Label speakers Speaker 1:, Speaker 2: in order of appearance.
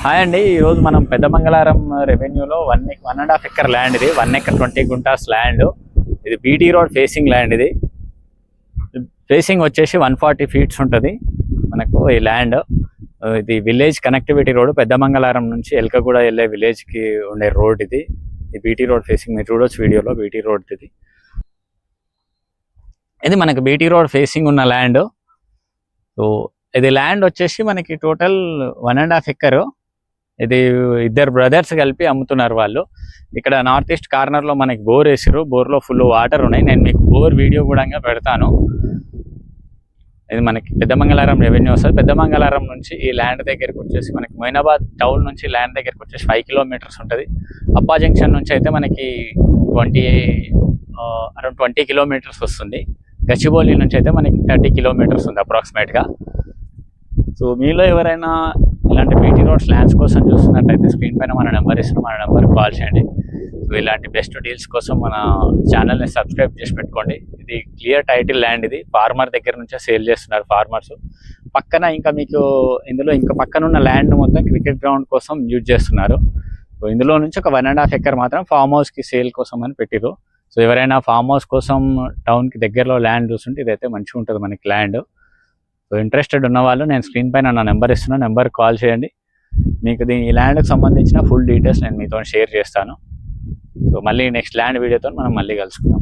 Speaker 1: Hi అండి, ఈరోజు మనం పెద్దమంగళారం రెవెన్యూలో 1.5 ఎకర్ ల్యాండ్ ఇది. 1 ఎకర్ 20 గుంటాస్ ల్యాండ్. ఇది బీటీ రోడ్ ఫేసింగ్ ల్యాండ్. ఇది ఫేసింగ్ వచ్చేసి 140 ఫీట్స్ ఉంటుంది మనకు ఈ ల్యాండ్. ఇది విలేజ్ కనెక్టివిటీ రోడ్, పెద్దమంగళారం నుంచి ఎల్కగూడ వెళ్ళే విలేజ్కి ఉండే రోడ్ ఇది. ఈ బీటీ రోడ్ ఫేసింగ్ మీరు చూడొచ్చు వీడియోలో. బీటీ రోడ్ ఇది మనకు బీటీ రోడ్ ఫేసింగ్ ఉన్న ల్యాండ్. సో ఇది ల్యాండ్ వచ్చేసి మనకి టోటల్ 1.5 ఎకర్. ఇది ఇద్దరు బ్రదర్స్ కలిపి అమ్ముతున్నారు వాళ్ళు. ఇక్కడ నార్త్ ఈస్ట్ కార్నర్లో మనకి బోర్ వేసారు. బోర్లో ఫుల్ వాటర్ ఉన్నాయి. నేను మీకు బోర్ వీడియో కూడా పెడతాను. ఇది మనకి పెద్దమంగళారం రెవెన్యూ వస్తుంది. పెద్దమంగళారం నుంచి ఈ ల్యాండ్ దగ్గరికి వచ్చేసి మనకి మొయినాబాద్ టౌన్ నుంచి ల్యాండ్ దగ్గరికి వచ్చేసి 5 కిలోమీటర్స్ ఉంటుంది. అప్పా జంక్షన్ నుంచి అయితే మనకి అరౌండ్ 20 కిలోమీటర్స్ వస్తుంది. గచ్చిబౌలి నుంచి అయితే మనకి 30 కిలోమీటర్స్ ఉంది అప్రాక్సిమేట్గా. సో మీలో ఎవరైనా ఇలాంటి బీటీ రోడ్స్ ల్యాండ్స్ కోసం చూస్తున్నట్టయితే స్క్రీన్ పైన మన నెంబర్ ఇస్తున్నాం, మన నెంబర్కి కాల్ చేయండి. సో ఇలాంటి బెస్ట్ డీల్స్ కోసం మన ఛానల్ని సబ్స్క్రైబ్ చేసి పెట్టుకోండి. ఇది క్లియర్ టైటిల్ ల్యాండ్. ఇది ఫార్మర్ దగ్గర నుంచే సేల్ చేస్తున్నారు ఫార్మర్స్. పక్కన ఇంకా మీకు ఇందులో ఇంకా పక్కన ఉన్న ల్యాండ్ మొత్తం క్రికెట్ గ్రౌండ్ కోసం యూజ్ చేస్తున్నారు. సో ఇందులో నుంచి ఒక 1.5 ఎకర్ మాత్రం ఫామ్ హౌస్కి సేల్ కోసం అని పెట్టిరు. సో ఎవరైనా ఫామ్ హౌస్ కోసం టౌన్కి దగ్గరలో ల్యాండ్ చూస్తుంటే ఇదైతే మంచిగా ఉంటుంది మనకి ల్యాండ్. సో ఇంట్రెస్టెడ్ ఉన్న వాళ్ళు నేను స్క్రీన్ పైన నా నెంబర్ ఇస్తున్నాను, నెంబర్కి కాల్ చేయండి. మీకు ఈ ల్యాండ్కి సంబంధించిన ఫుల్ డీటెయిల్స్ నేను మీతో షేర్ చేస్తాను. సో మళ్ళీ నెక్స్ట్ ల్యాండ్ వీడియోతో మనం మళ్ళీ కలుసుకుందాం.